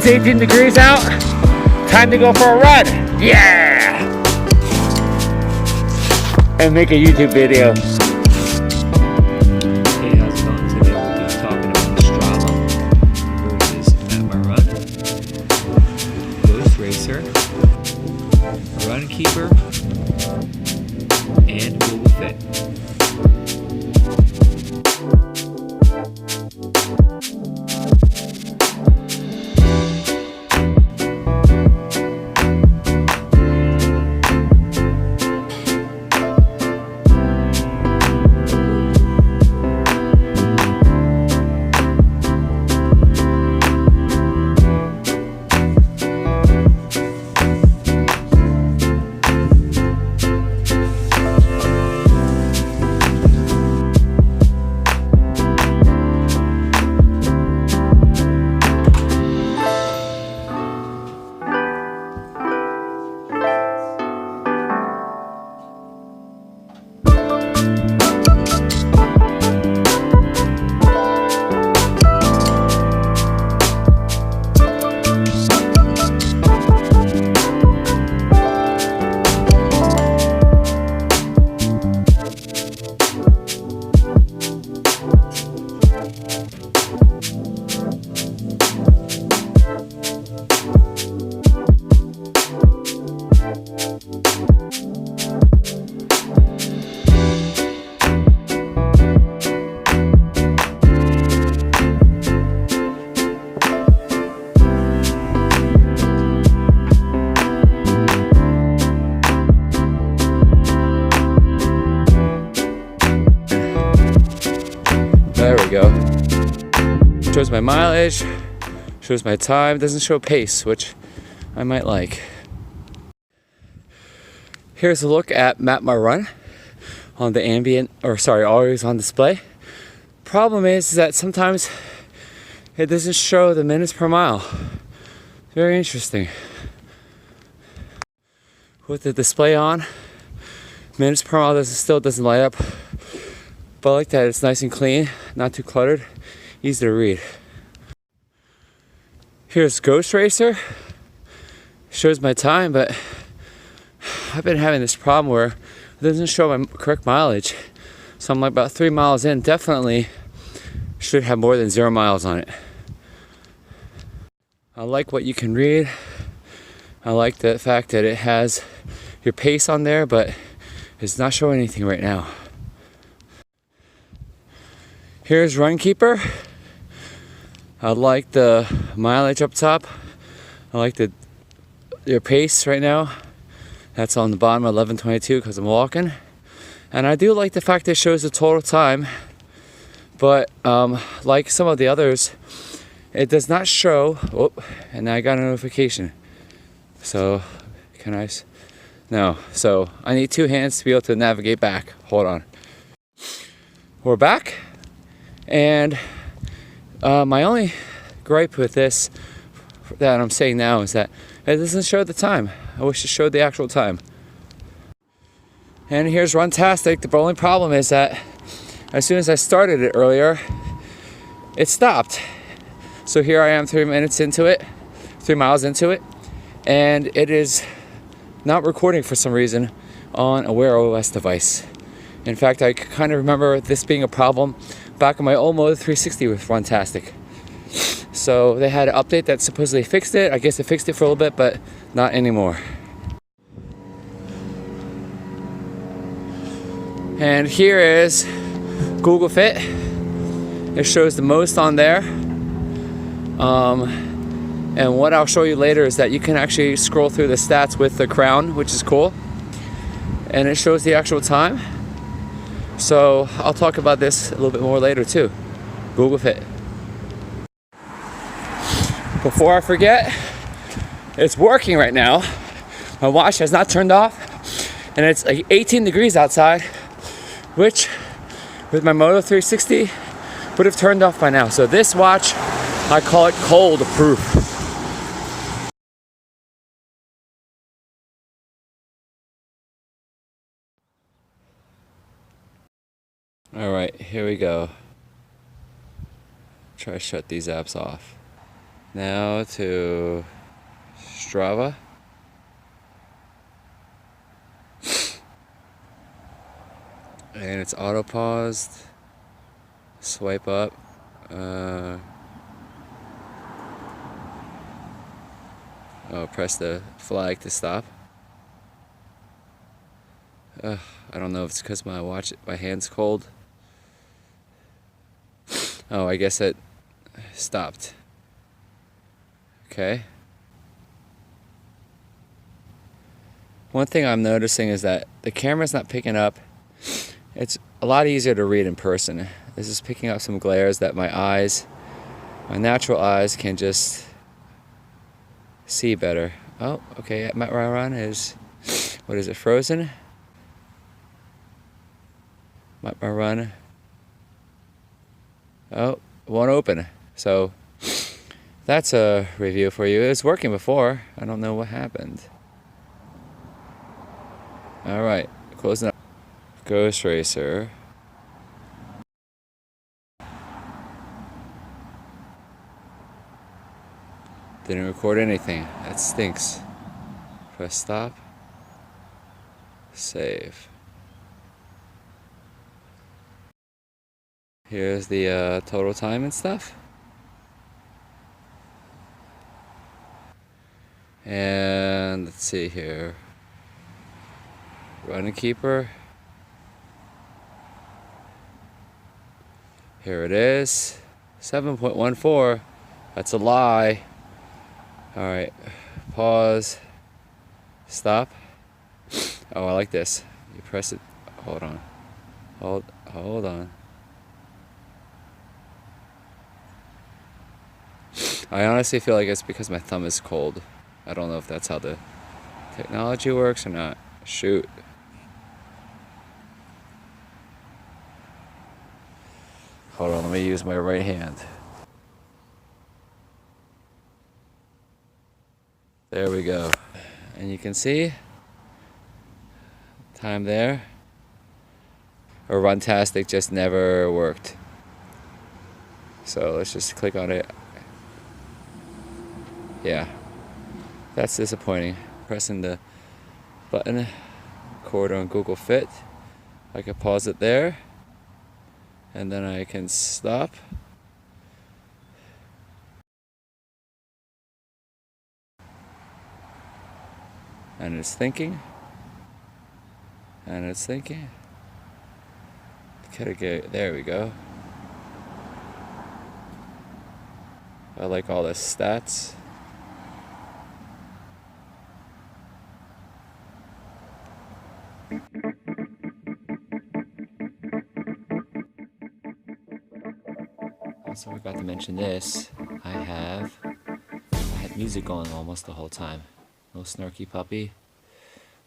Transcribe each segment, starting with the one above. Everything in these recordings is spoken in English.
It's 18 degrees out. Time to go for a run. Yeah! And make a YouTube video. Hey, how's it going? Today we'll be talking about Strava versus MapMyRun, Ghostracer, Runkeeper, and GoogleFit. There we go. Shows my mileage, shows my time, doesn't show pace, which I might like. Here's a look at MapMyRun on the ambient, or sorry, always on display. Problem is that sometimes it doesn't show the minutes per mile. Very interesting. With the display on, minutes per mile still doesn't light up. But I like that it's nice and clean, not too cluttered, easy to read. Here's Ghostracer. Shows my time, but I've been having this problem where it doesn't show my correct mileage. So I'm like about 3 miles in, definitely should have more than 0 miles on it. I like what you can read. I like the fact that it has your pace on there, but it's not showing anything right now. Here's Runkeeper. I like the mileage up top. I like your pace right now. That's on the bottom, 11:22, because I'm walking. And I do like the fact that it shows the total time. But like some of the others, it does not show. Oh, and I got a notification. So, can I? No. So I need 2 hands to be able to navigate back. Hold on. We're back. And my only gripe with this that I'm saying now is that it doesn't show the time. I wish it showed the actual time. And here's Runtastic. The only problem is that as soon as I started it earlier, it stopped. So here I am 3 minutes into it, 3 miles into it, and it is not recording for some reason on a WearOS device. In fact, I kind of remember this being a problem back on my old Moto 360 with Runtastic. So they had an update that supposedly fixed it. I guess it fixed it for a little bit, but not anymore. And here is GoogleFit. It shows the most on there. And what I'll show you later is that you can actually scroll through the stats with the crown, which is cool. And it shows the actual time. So I'll talk about this a little bit more later too. GoogleFit. Before I forget, it's working right now. My watch has not turned off, and it's like 18 degrees outside, which with my Moto 360 would have turned off by now. So this watch, I call it cold proof. All right, here we go. Try to shut these apps off. Now to Strava. And it's auto paused. Swipe up. Press the flag to stop. I don't know if it's because my hand's cold. Oh, I guess it stopped. Okay. One thing I'm noticing is that the camera's not picking up. It's a lot easier to read in person. This is picking up some glares that my natural eyes can just see better. Oh, okay, MapMyRun is, what is it, frozen? MapMyRun. Oh, it won't open. So that's a review for you. It was working before. I don't know what happened. All right, closing up. Ghostracer. Didn't record anything. That stinks. Press stop. Save. Here's the total time and stuff. And let's see here. Runkeeper. Here it is. 7.14. That's a lie. Alright. Pause. Stop. Oh, I like this. You press it. Hold on. Hold on. I honestly feel like it's because my thumb is cold. I don't know if that's how the technology works or not. Shoot. Hold on, let me use my right hand. There we go. And you can see time there. Or Runtastic just never worked. So let's just click on it. Yeah, that's disappointing. Pressing the button, record on GoogleFit. I can pause it there, and then I can stop. And it's thinking. And it's thinking. There we go. I like all the stats. Also forgot to mention this. I had music going almost the whole time. No snarky puppy.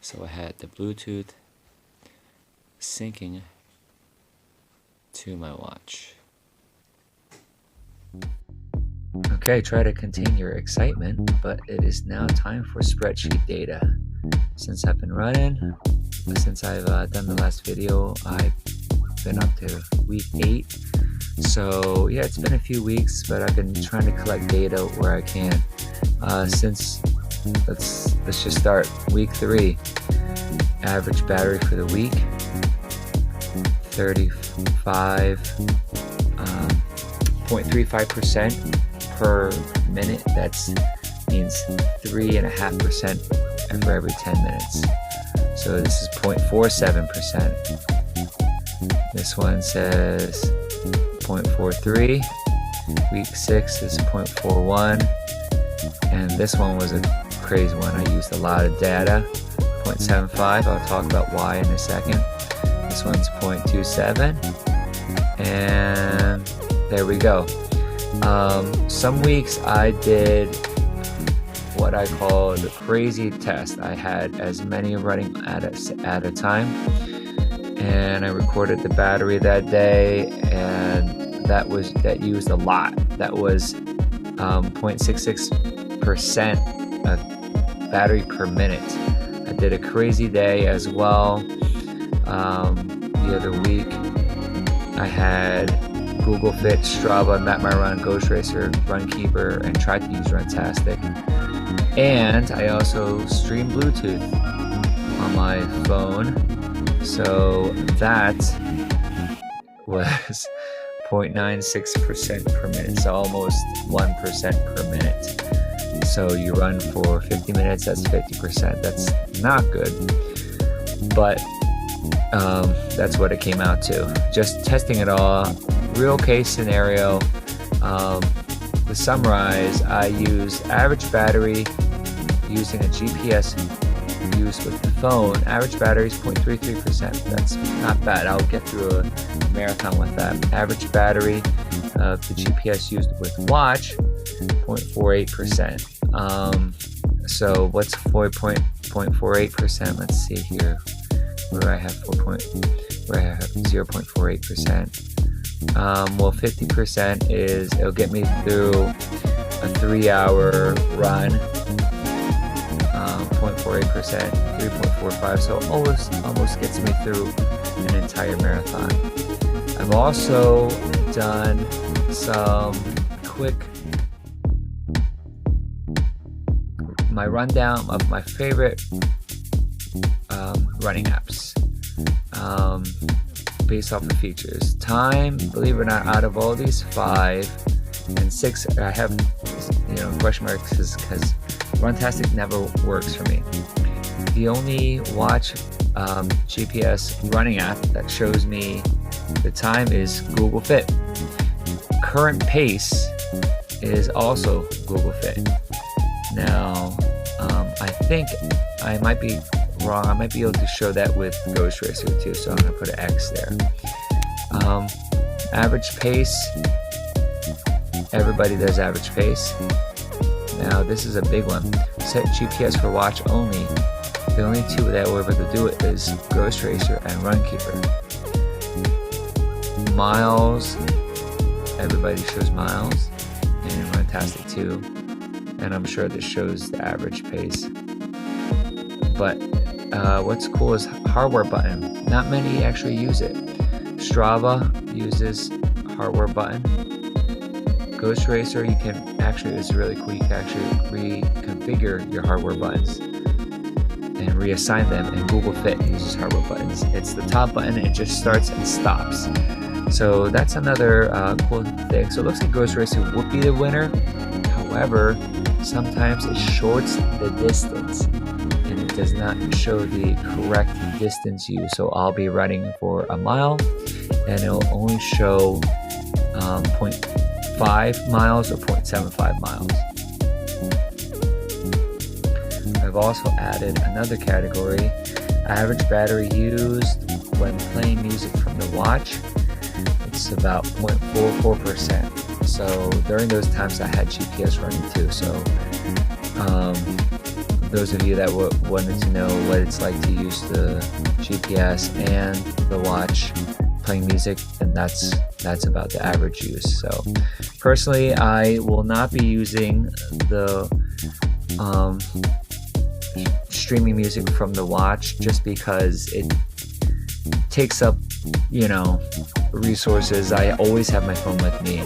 So I had the Bluetooth syncing to my watch. Okay, try to contain your excitement, but it is now time for spreadsheet data. Since I've been running, since I've done the last video, I've been up to week 8. So yeah, it's been a few weeks, but I've been trying to collect data where I can. Let's just start week 3. Average battery for the week, 35.35% per minute. That means 3.5% for every 10 minutes. So this is 0.47%. This one says 0.43. Week 6 is 0.41. And this one was a crazy one. I used a lot of data. 0.75. I'll talk about why in a second. This one's 0.27. And there we go. Some weeks I did what I call the crazy test. I had as many running at a time, and I recorded the battery that day, and that used a lot. That was 0.66% of battery per minute. I did a crazy day as well. The other week I had GoogleFit, Strava, MapMyRun, Ghostracer, Runkeeper, and tried to use Runtastic. And I also stream Bluetooth on my phone, so that was 0.96% per minute, so almost 1% per minute. So you run for 50 minutes, that's 50%. That's not good, but that's what it came out to. Just testing it all, real case scenario. To summarize, I use average battery using a GPS use with the phone. Average battery is 0.33%. That's not bad. I'll get through a marathon with that. Average battery of the GPS used with watch, 0.48%. So what's 0.48%? Let's see here, where I have 0.48%. Well, 50% is, it'll get me through a 3-hour run. 0.48%, 3.45, so almost gets me through an entire marathon. I've also done some quick my rundown of my favorite running apps based off the features. Time, believe it or not, out of all these 5 and 6, I have question marks because Runtastic never works for me. The only watch GPS running app that shows me the time is GoogleFit. Current pace is also GoogleFit. Now, I think I might be wrong. I might be able to show that with Ghostracer too, so I'm going to put an X there. Average pace. Everybody does average pace. Now, this is a big one. Set GPS for watch only. The only 2 that will able to do it is Ghostracer and Runkeeper. Miles. Everybody shows miles. And Runtastic too. And I'm sure this shows the average pace. But what's cool is hardware button. Not many actually use it. Strava uses hardware button. Ghostracer, you can actually, it's really cool. You can actually reconfigure your hardware buttons and reassign them. And GoogleFit uses hardware buttons. It's the top button. It just starts and stops. So that's another cool thing. So it looks like Ghostracer would be the winner. However, sometimes it shorts the distance and it does not show the correct distance used. So I'll be running for a mile and it'll only show 0.5 miles or 0.75 miles. I've also added another category, average battery used when playing music from the watch. It's about 0.44%. So during those times I had GPS running too. So those of you that wanted to know what it's like to use the GPS and the watch playing music, and that's about the average use. So personally, I will not be using the streaming music from the watch just because it takes up resources. I always have my phone with me.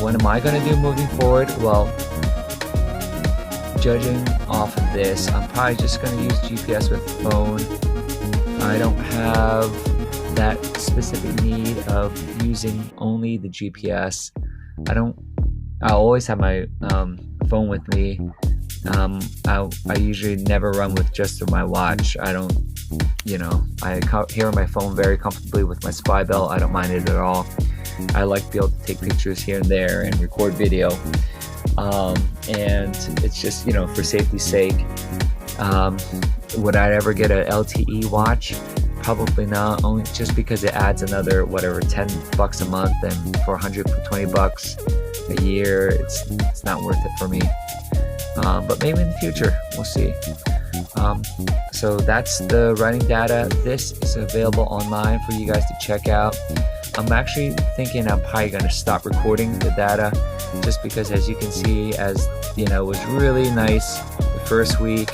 What am I going to do moving forward? Well, judging off of this, I'm probably just going to use GPS with the phone. I don't have that specific need of using only the GPS. I always have my phone with me. I usually never run with just my watch. I don't, I carry my phone very comfortably with my spy belt. I don't mind it at all. I like to be able to take pictures here and there and record video. And it's just, for safety's sake. Would I ever get a LTE watch? Probably not, only just because it adds another, $10 a month, and for $120 a year, it's not worth it for me. But maybe in the future, we'll see. So that's the running data. This is available online for you guys to check out. I'm actually thinking I'm probably going to stop recording the data just because, as you can see, it was really nice the first week,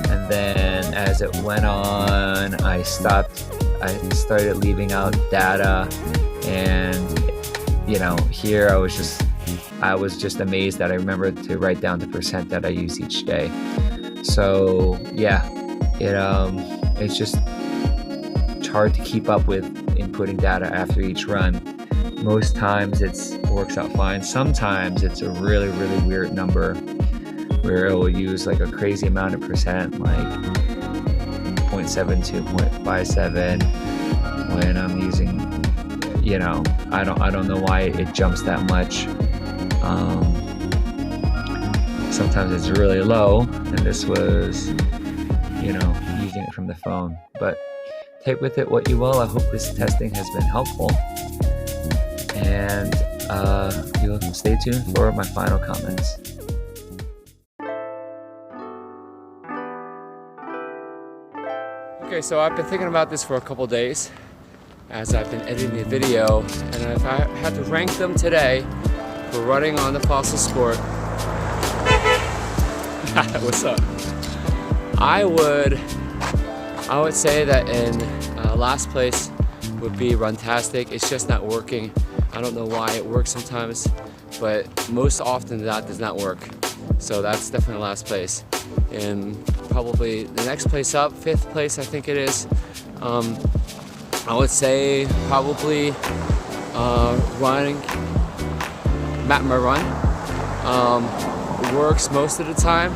and then as it went on, I started leaving out data, And you know, here I was just amazed that I remembered to write down the percent that I use each day. So yeah, it's just hard to keep up with inputting data after each run. Most times it works out fine. Sometimes it's a really weird number where it will use like a crazy amount of percent, like 0.7 to 0.57 when I'm using, you know, I don't know why it jumps that much. Sometimes it's really low, and this was, you know, using it from the phone. But take with it what you will. I hope this testing has been helpful, and you'll stay tuned for my final comments. Okay, so I've been thinking about this for a couple days as I've been editing the video, and if I had to rank them today for running on the Fossil Sport, what's up? I would say that in last place would be Runtastic. It's just not working. I don't know why. It works sometimes, but most often that does not work. So that's definitely last place. And probably the next place up, 5th place I think it is. I would say probably running MapMyRun. It works most of the time,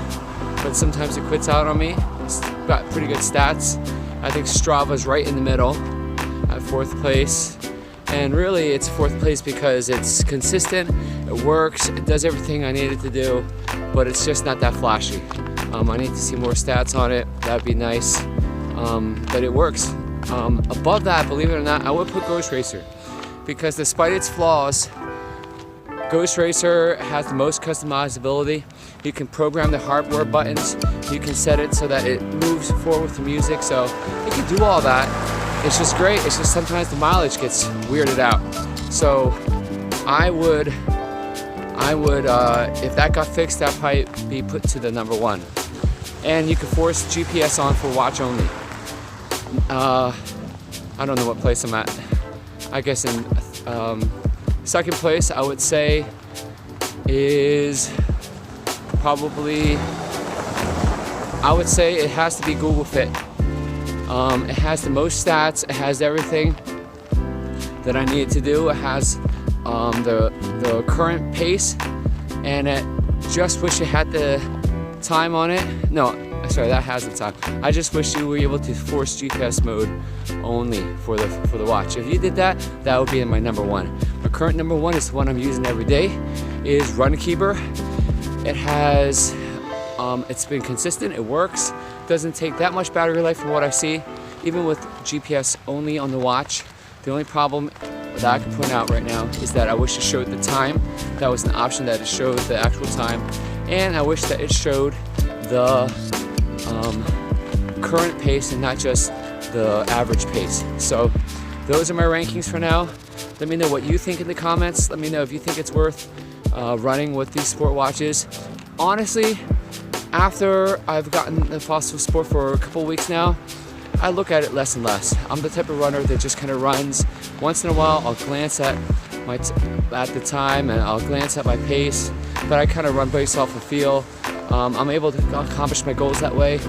but sometimes it quits out on me. It's got pretty good stats. I think Strava's right in the middle at 4th place. And really it's 4th place because it's consistent, it works, it does everything I need it to do, but it's just not that flashy. I need to see more stats on it, that'd be nice, but it works. Above that, believe it or not, I would put Ghostracer, because despite its flaws, Ghostracer has the most customizability. You can program the hardware buttons, you can set it so that it moves forward with the music, so you can do all that. It's just great. It's just sometimes the mileage gets weirded out. So I would, if that got fixed, that probably be put to the number 1. And you can force GPS on for watch only. I don't know what place I'm at. I guess in 2nd place, I would say is probably, I would say it has to be GoogleFit. It has the most stats, it has everything that I need to do. It has the current pace, and it just wish it had the time on it. No, sorry, that has the time. I just wish you were able to force GPS mode only for the watch. If you did that, that would be my number 1. My current number 1 is the one I'm using every day, is Runkeeper. It has, it's been consistent, it works. Doesn't take that much battery life from what I see, even with GPS only on the watch. The only problem that I can point out right now is that I wish it showed the time. That was an option, that it showed the actual time, and I wish that it showed the current pace and not just the average pace. So those are my rankings for now. Let me know what you think in the comments. Let me know if you think it's worth running with these sport watches. Honestly, after I've gotten the Fossil Sport for a couple weeks now, I look at it less and less. I'm the type of runner that just kind of runs. Once in a while, I'll glance at the time, and I'll glance at my pace, but I kind of run based off of feel. I'm able to accomplish my goals that way.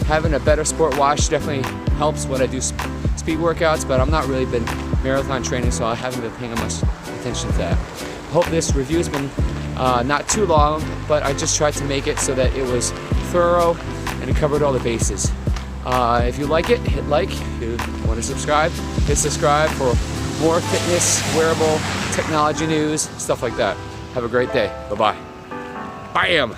Having a better sport watch definitely helps when I do speed workouts, but I'm not really been marathon training, so I haven't been paying much attention to that. I hope this review has been not too long, but I just tried to make it so that it was thorough and it covered all the bases. If you like it, hit like. If you want to subscribe, hit subscribe for more fitness, wearable, technology news, stuff like that. Have a great day. Bye-bye. Bam!